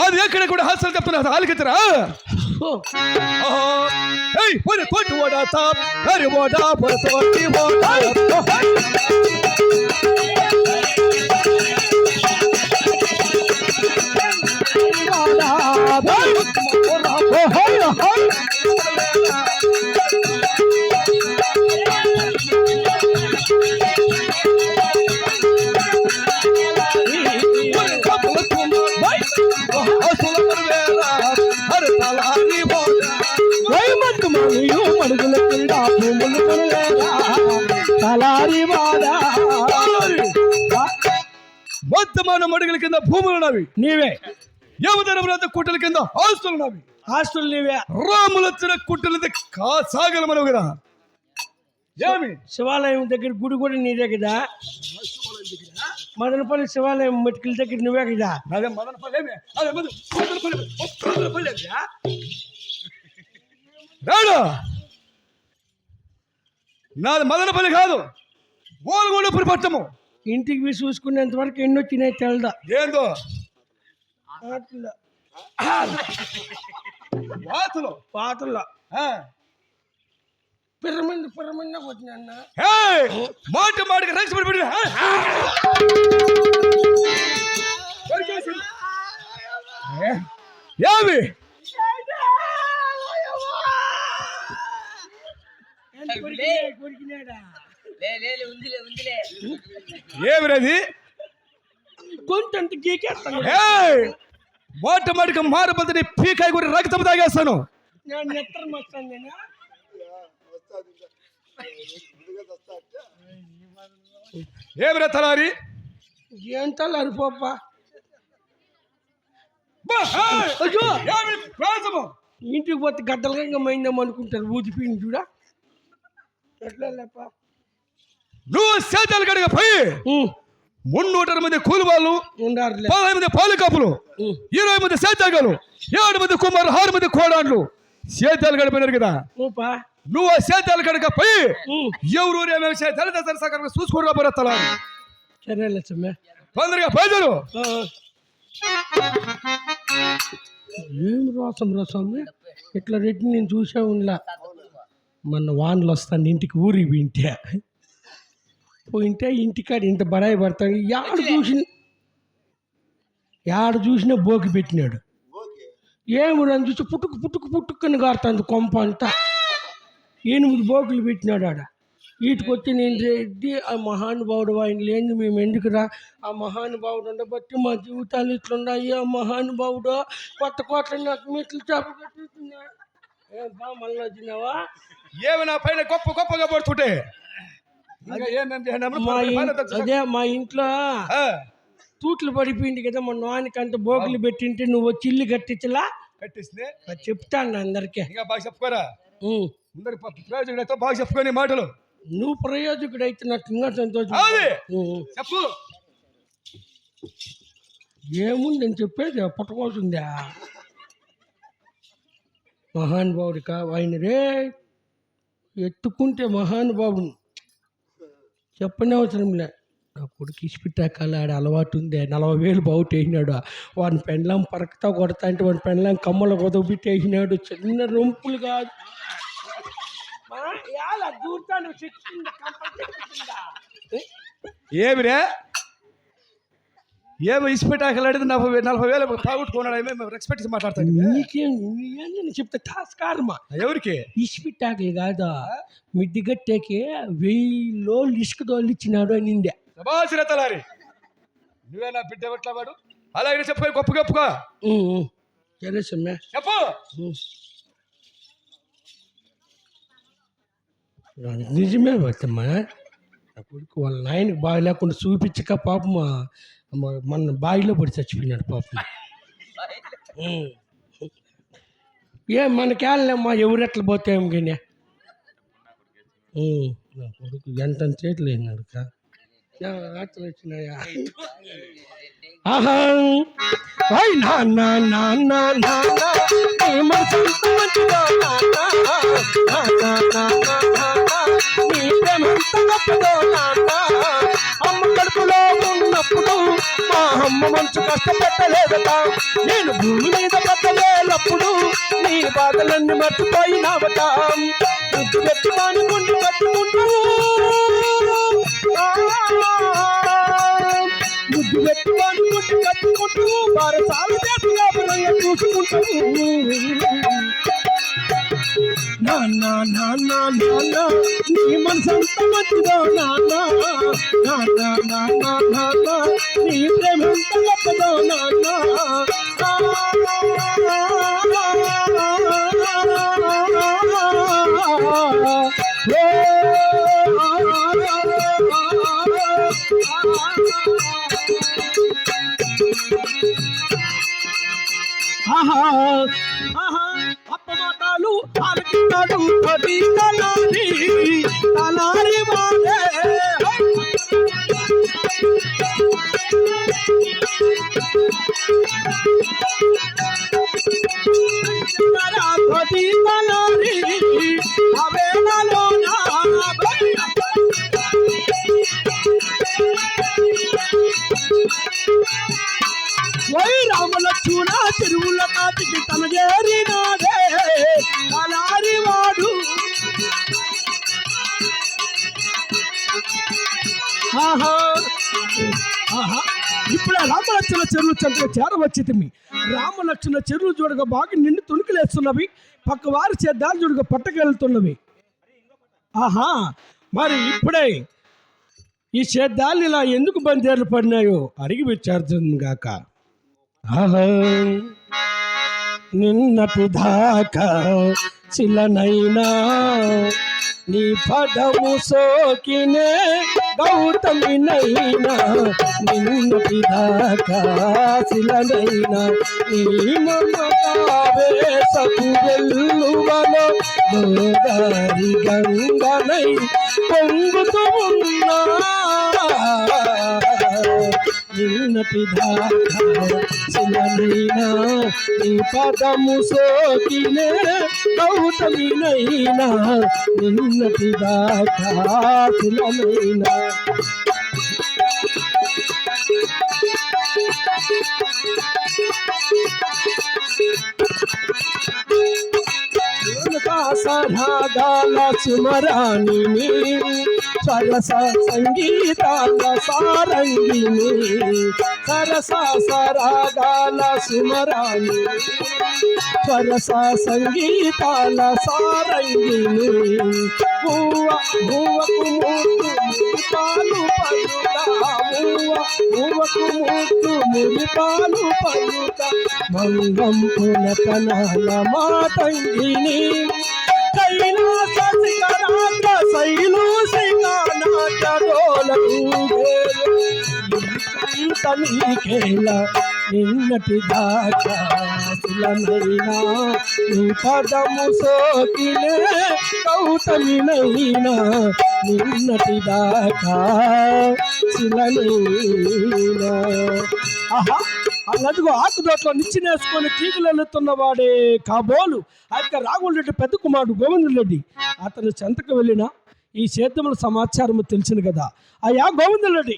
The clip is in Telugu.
అది ఎక్కడ కూడా హాస్టల్ చెప్తున్నా ఆలికితరా పోయి కోటి ఓడా తాప్ హరి ఓడా పొరతోటి ఓడా మొత్తమైన మడుగుల కింద భూములు ఉన్నవి నీవే. యమధర్మరాజు కుట్టల కింద ఆస్తులు ఉన్నవి ఆస్తులు నీవే. రాములు వచ్చిన కుట్టల సాగల మనవు కదా. ఏమి శివాలయం దగ్గర గుడి కూడా నీదే కదా. మదనపల్లి శివాలయం మెట్టుకల దగ్గర నువ్వే కదా. అదే మదనపల్లి రాడు. నాది మదనపల్లి కాదు, ఓల్గొండపురి పట్టము. ఇంటికి పోయి చూసుకునేంత వరకు ఎన్ని వచ్చినాయి తెలదా. ఏందో పాతలో పాతల్లో పిరమిడ్ వచ్చినా మాట మాటకి రైస్ పడి ఏమి ఏమిరది కొంచెంత గీకేస్తాను. మాట మాటకి మారబద్దని పీకాయ కూడా రక్తం తాగేస్తాను. ఏమిరా తలారి ఏం తలారి పోప్ప ఇంటికి పోతే గడ్డలుగా మైందాం అనుకుంటారు. ఊదిపోయింది చూడా. నువ్వు సేతాలు కడిగ పోయి 300 మంది కూలి వాళ్ళు 15 మంది పాలు కాపులు 20 మంది సేతాగాలు 7 మంది కుమారు 6 మంది కోడాండ్లు సేతాలు గడిపోయినారు కదా. నువ్వు ఆ సేతాలు కడక పోయి ఎవరు తల చూసుకుంటా పోరా తల. తొందరగా పోయారు. ఏం రసం ఇట్లా రెడ్డి నేను చూసా ఉండలా. మొన్న వానలు వస్తాను ఇంటికి ఊరికి పోయింటే ఇంటికాడ ఇంత బడాయి పడతాడు. యాడ చూసినా బోకి పెట్టినాడు. ఏమి నన్ను చూసి పుట్టుకుని కారుతుంది కొంప అంతా. 8 బోకులు పెట్టినాడు ఆడ. వీటికొచ్చి నేను రెడ్డి ఆ మహానుభావుడు ఆయన లేని మేము ఎందుకురా, ఆ మహానుభావుడు ఉండబట్టి మా జీవితాలు ఇట్లున్నాయి. ఆ మహానుభావుడు కొత్త కోట్ల నాకు మెట్లు చేప కట్టిస్తున్నాడు. మళ్ళీ వచ్చినావా ఏమి నా పైన గొప్పగా పడుతుంటే అదే మా ఇంట్లో తూట్లు పడిపోయింది కదా. మా నాన్నకి అంత బోగులు పెట్టింటే నువ్వు వచ్చి ఇల్లు కట్టించలా కట్టిస్తే చెప్తాను అందరికీ. ఇంకా బాగా చెప్పుకోరా ప్రయోజకుడు అయితే బాగా చెప్పుకొని మాటలు. నువ్వు ప్రయోజకుడు అయితే నాకు ఇంకా సంతోషం. చెప్పు ఏముంది నేను చెప్పేది పుట్టకోసిందా. మహానుభావుడి ఆయన రే ఎత్తుకుంటే మహానుభావుని చెప్పని అవసరం లే. నా కొడుకు ఇసిపిట్టాకాల ఆడ అలవాటు ఉంది. 40,000 బావుట్ వేసినాడు. వాడిని పెండ్లాం పరకతా కొడతా అంటే వాడిని పెండ్లాం కమ్మల కొదబిట్టి వేసినాడు. చిన్న రొంపులు కాదు. ఏమిరే ఏమో ఇసిపెట్టాకలు అడిగితే 40,000 తాగుట్టుకున్నాడు. రెస్పెక్ట్ మాట్లాడతాను. నీకేం చెప్తే టాస్కారమా ఎవరికి ఇసిపెట్టాకలు కాదా మిడ్డి గట్టేకి 1000 ఇసుక దోళ్ళు ఇచ్చినాడు అనిందే. తలారి నువ్వేనా బిడ్డ ఎట్లా వాడు అలాగే చెప్పు గొప్పగా సరే సమ్మె చెప్పు. నిజమే వస్తమ్మా. నా కొడుకు వాళ్ళ నాయనకి బాగా లేకుండా చూపించక పాపం మన బావిలో పడి చచ్చిపోయినాడు పాపం. మనకేళ్ళమ్మా ఎవరెట్లా పోతాం కానీ నా కొడుకు ఎంత చేతులు అయినాడు రాత్రి వచ్చినాయా. అమ్మ కడుపులో ఉన్నప్పుడు మా అమ్మ మంచు కష్టపెట్టలేదట. నేను భూమి మీద పట్టలేనప్పుడు నీ బాధలన్నీ మర్చిపోయినావట. ముద్దు పెట్టి వాని గుండి కట్టుకుంటూ ముద్దు పెట్టి వాని గుండి కట్టుకుంటూ బారసాల చేతి వ్యాపారంగా చూసుకుంటావు. నాన్న నాన్న నాన్న నీ మనసంత మంచిదో నాన్న, నాన్న నాన్న నాన్న నీ ప్రేమ ఎంత గొప్పదో నాన్న. ఆహా ఆహా అప్పమాటాలు ఆలకిస్తాడు పది తలారి తలారి వాడే పది తలారి అవేళలో రామలక్ష్మణ చెరువుల కాటికి తన చేరినాడే తలారి వాడు. ఆహా ఆహా ఇప్పుడు రామలక్ష్మణ చెరువు చెంత చేరవచ్చితిమి. రామలక్ష్మణ చెరువు చూడగా బాగా నిండి తుణుకులేస్తున్నవి, పక్క వారి చేద్దాలు చూడగా పట్టకెళ్తున్నవి. ఆహా మరి ఇప్పుడే ఈ సేద్యాలు ఇలా ఎందుకు బందేర్లు పడినాయో అడిగి విచారించను గాక. నిన్నటి దాకా చిలనైనా నీ పదము సోకినే గౌతమినైనా, నిన్నటి దాకా చిలనైనా నీ మమతావేసపు వెల్లువలో గోదారి గంగనై పొంగుతూ ఉన్నా. నిన్నటి దాకా చిలనైనా నీ పదము సోకినే గౌతమినైనా, నిన్నటి దాకా చిలనైనా. సరాగాల సుమరాణిని సరస సంగీతాల సారంగిని, సరస సరాగాల సుమరాణి సరస సంగీతాల సారంగిని. మూవకు మురిపాలు పలుక, మూవకు మురిపాలు పలుక, మంగం పునతనాల మాతంగిని. కైలాస శిఖరాగ్ర శైలు నీకేలా నిన్నటి దాకా శిలనైనా నీ పదము సోకినే గౌతమినైనా, నిన్నటి దాకా శిలనైనా. ఆహా అన్నట్టుగా ఆకుదోట్లో నిచ్చినేసుకొని తీగలు వెళ్తున్న వాడే కాబోలు ఆ యొక్క రాఘవులరెడ్డి పెద్ద కుమారుడు గోవిందరెడ్డి. అతను చెంతకు వెళ్ళిన ఈ సేద్యముల సమాచారము తెలిసిన కదా. అయ్యా గోవిందరెడ్డి,